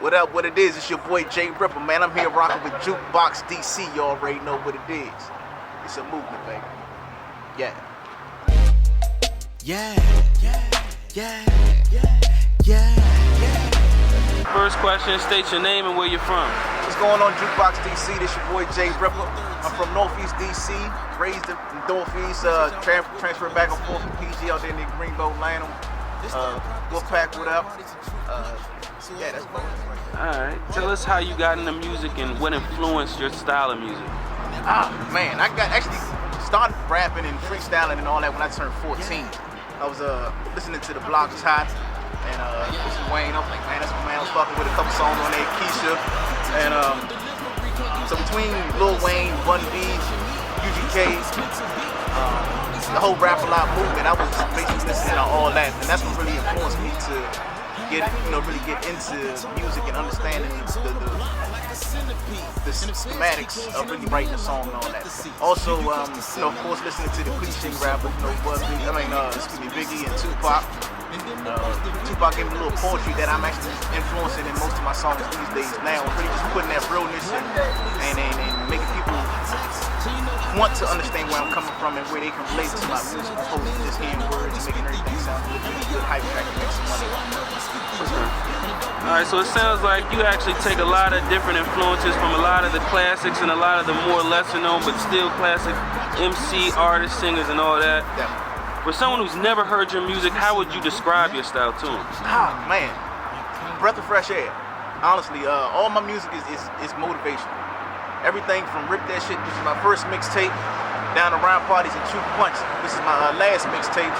What up, what it is? It's your boy Jay Rippa, man. I'm here rocking with JUKEBOXDC. You already know what it is. It's a movement, baby. Yeah. Yeah, yeah, yeah, yeah, yeah, yeah. First question, state your name and where you're from. What's going on, JUKEBOXDC? This your boy Jay Rippa. I'm from Northeast DC, raised in Northeast, transferred back and forth from PG out there in the Greenbow Lanham. Wolfpack, what up? Yeah, that's about it. Alright, tell us how you got into music and what influenced your style of music. Man, I actually started rapping and freestyling and all that when I turned 14. I was listening to The Block is Hot and this is Wayne. I was like, man, that's my man. I was fucking with a couple songs on there, Keisha. And so between Lil Wayne, Bun B, UGK, the whole Rap A Lot movement, I was basically listening to all that, and that's what really influenced me to really get into music and understanding the schematics of really writing a song and all that. Also, of course, listening to the cliche rappers, Biggie and Tupac. Tupac gave me a little poetry that I'm actually influencing in most of my songs these days now. I'm really just putting that realness and making people want to understand where I'm coming from and where they can relate to my music, opposed to just hearing words and making everything sound really good hype track and make some money. Alright, so it sounds like you actually take a lot of different influences from a lot of the classics and a lot of the more lesser known but still classic MC, artists, singers and all that. Yeah. For someone who's never heard your music, how would you describe your style to them? Man, breath of fresh air. Honestly, all my music is motivational. Everything from Rip That Shit, which is my first mixtape, down to Rhyme Parties and True Punch. This is my last mixtape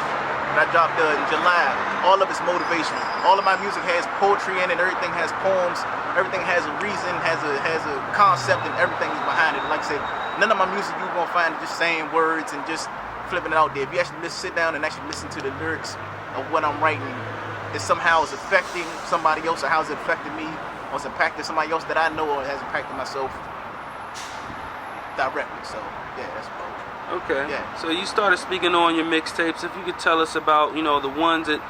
that I dropped in July. All of it's motivational. All of my music has poetry in it. Everything has poems. Everything has a reason, has a concept, and everything is behind it. Like I said, none of my music you're gonna find just saying words and just flipping it out there. If you actually sit down and actually listen to the lyrics of what I'm writing, it somehow is affecting somebody else, or how it's affecting me, or it's impacting somebody else that I know, or has impacted myself directly. So yeah, that's about it. Okay. Yeah. So you started speaking on your mixtapes. If you could tell us about, the ones that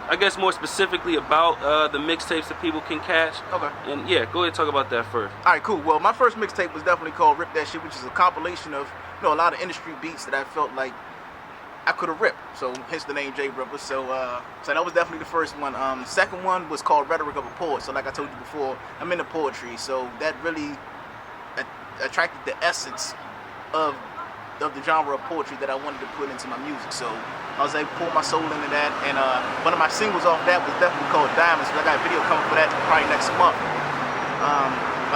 I guess more specifically about the mixtapes that people can catch. Okay. And yeah, go ahead and talk about that first. All right, cool. Well, my first mixtape was definitely called Rip That Shit, which is a compilation of a lot of industry beats that I felt like I could have ripped. So hence the name Jay Rippa. So that was definitely the first one. The second one was called Rhetoric of a Poet. So like I told you before, I'm into poetry. So that really attracted the essence of the genre of poetry that I wanted to put into my music. So I was able to pour my soul into that, and one of my singles off that was definitely called Diamonds. So I got a video coming for that probably next month.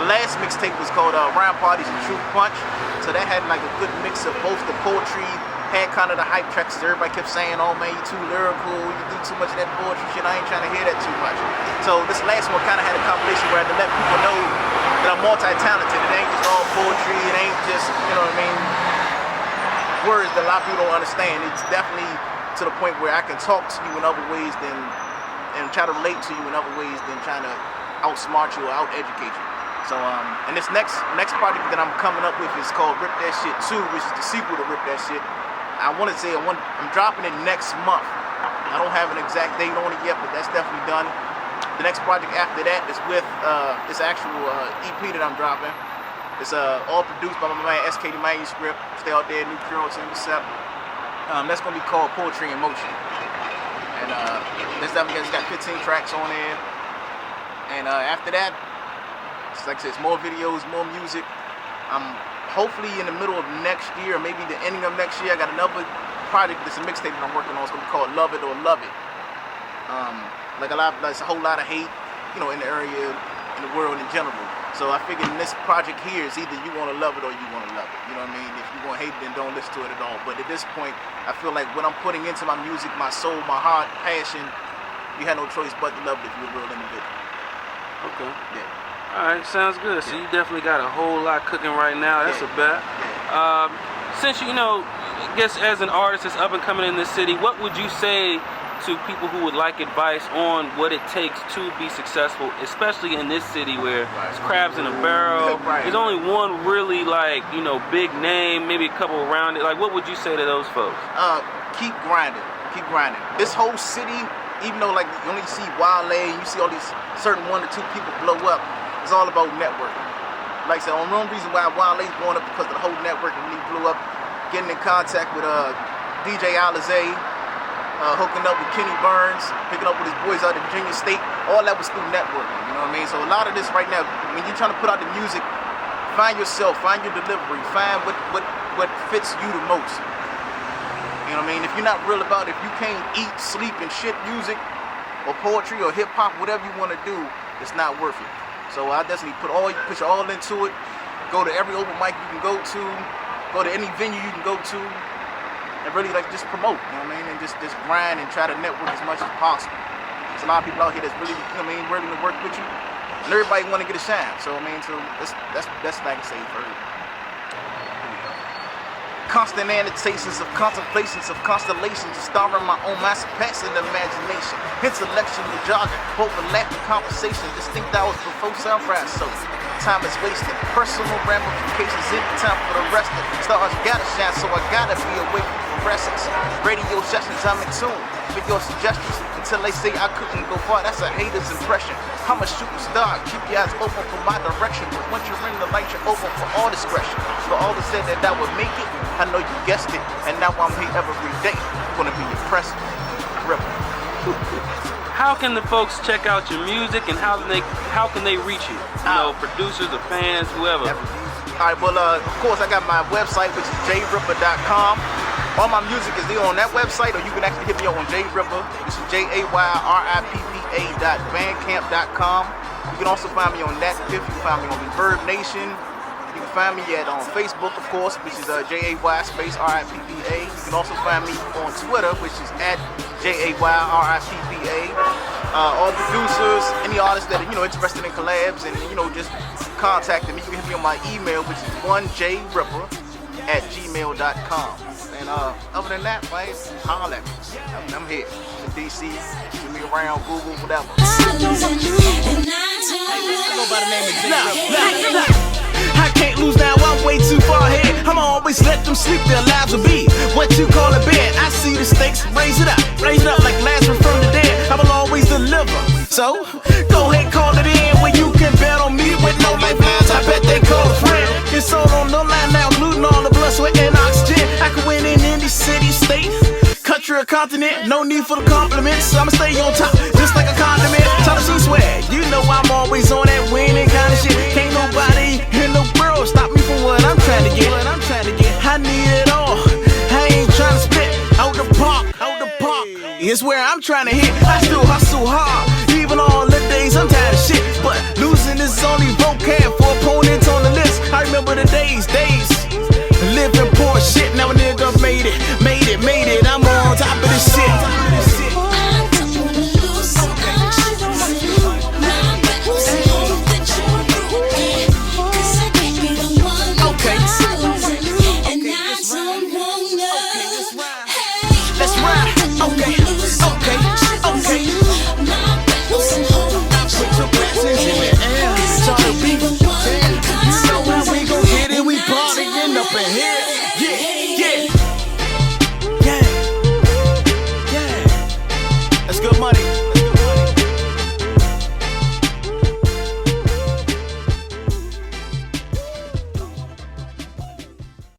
My last mixtape was called Rhyme Parties and True Punch. So that had like a good mix of both the poetry, had kind of the hype tracks. Everybody kept saying, oh man, you too lyrical, you do too much of that poetry shit, I ain't trying to hear that too much. So this last one kind of had a compilation where I had to let people know that I'm multi-talented. It ain't just all poetry, it ain't just, words that a lot of people don't understand. It's definitely to the point where I can talk to you in other ways and try to relate to you in other ways than trying to outsmart you or out-educate you. So, and this next project that I'm coming up with is called Rip That Shit 2, which is the sequel to Rip That Shit. I want to say I'm dropping it next month. I don't have an exact date on it yet, but that's definitely done. The next project after that is with this actual EP that I'm dropping. It's all produced by my man SK the Manuscript. Stay out there, New Cure to Intercept. That's gonna be called Poetry in Motion. And this definitely got 15 tracks on there. And after that, it's like I said, it's more videos, more music. Hopefully in the middle of next year, or maybe the ending of next year, I got another project that's a mixtape that I'm working on. It's gonna be called Love It or Love It. There's a whole lot of hate, in the area, in the world in general. So I figured in this project here, it's either you want to love it or you want to love it. You know what I mean? If you want to hate it, then don't listen to it at all. But at this point, I feel like what I'm putting into my music, my soul, my heart, passion, you had no choice but to love it if you're a real individual. Okay. Yeah. All right, sounds good. So you definitely got a whole lot cooking right now. That's a bet. Since I guess as an artist that's up and coming in this city, what would you say to people who would like advice on what it takes to be successful, especially in this city where it's crabs in a barrel? There's only one really big name, maybe a couple around it. Like, what would you say to those folks? Keep grinding. Keep grinding. This whole city even though like you only see Wale, you see all these certain 1 or 2 people blow up, it's all about networking. Like I said, the only reason why Wale's blowing up because of the whole network, and when he blew up, getting in contact with DJ Alizé, hooking up with Kenny Burns, picking up with his boys out of Virginia State, all that was through networking, you know what I mean? So a lot of this right now, when you're trying to put out the music, find yourself, find your delivery, find what fits you the most. You know what I mean? If you're not real about it, if you can't eat, sleep, and shit music, or poetry, or hip-hop, whatever you want to do, it's not worth it. So I definitely put your all into it, go to every open mic you can go to any venue you can go to, and really like just promote, you know what I mean? And just grind and try to network as much as possible. There's a lot of people out here that's really, you know what I mean, willing to work with you, and everybody want to get a shine. So I mean, so that's best I can say for you. Constant annotations of contemplations of constellations, starring my own masterpiece in imagination. Intellectual jargon, overlapping conversation, distinct hours before sunrise. So time is wasted. Personal ramifications, any time for the rest of the stars gotta shine, so I gotta be awake from fluorescence. Radio sessions, I'm in tune for your suggestions until they say I couldn't go far. That's a hater's impression. I'm a shooting star, keep your eyes open for my direction, but once you ring the light, you're open for all discretion. For all that said that I would make it, I know you guessed it, and now I'm here every day. Gonna be your president, Rippa. How can the folks check out your music, and how can they reach you? You know, producers or fans, whoever. Alright, well, of course, I got my website, which is jayrippa.com. All my music is there on that website, or you can actually hit me up on Jay Rippa, which is JAYRIPPA.bandcamp.com. You can also find me on NatPiff, you can find me on Reverb Nation. You can find me on Facebook, of course, which is JAY_RIPPA. You can also find me on Twitter, which is @JAYRIPPA. All producers, any artists that are, interested in collabs and, just contacting me, you can hit me on my email, which is 1jayrippa@gmail.com. And other than that, man, holler at me. I'm here in DC. Give me around, Google, whatever. I go by the name of Jay Rippa. I can't lose now, I'm way too far ahead. I'ma always let them sleep, their lives will be what you call a bed. I see the stakes, raise it up like Lazarus from the dead. I will always deliver, so go ahead, call it in. When you can bet on me with no lifelines, I bet they call a friend. It's all on the line now, including all the blood, sweat, and oxygen. I can win in any city, state, country, or continent. No need for the compliments, I'ma stay on top, just like a condiment. Tell us who swear, you know I'm always on that winning kind of shit. Can't nobody in the world stop me from what I'm trying to get. I need it all, I ain't trying to spit out the park. It's where I'm trying to hit. I still hustle hard, even on the days I'm tired of shit. But losing is only vocab for opponents on the list. I remember the days, living poor shit. Now a nigga made it. I'm on top of this shit. Okay.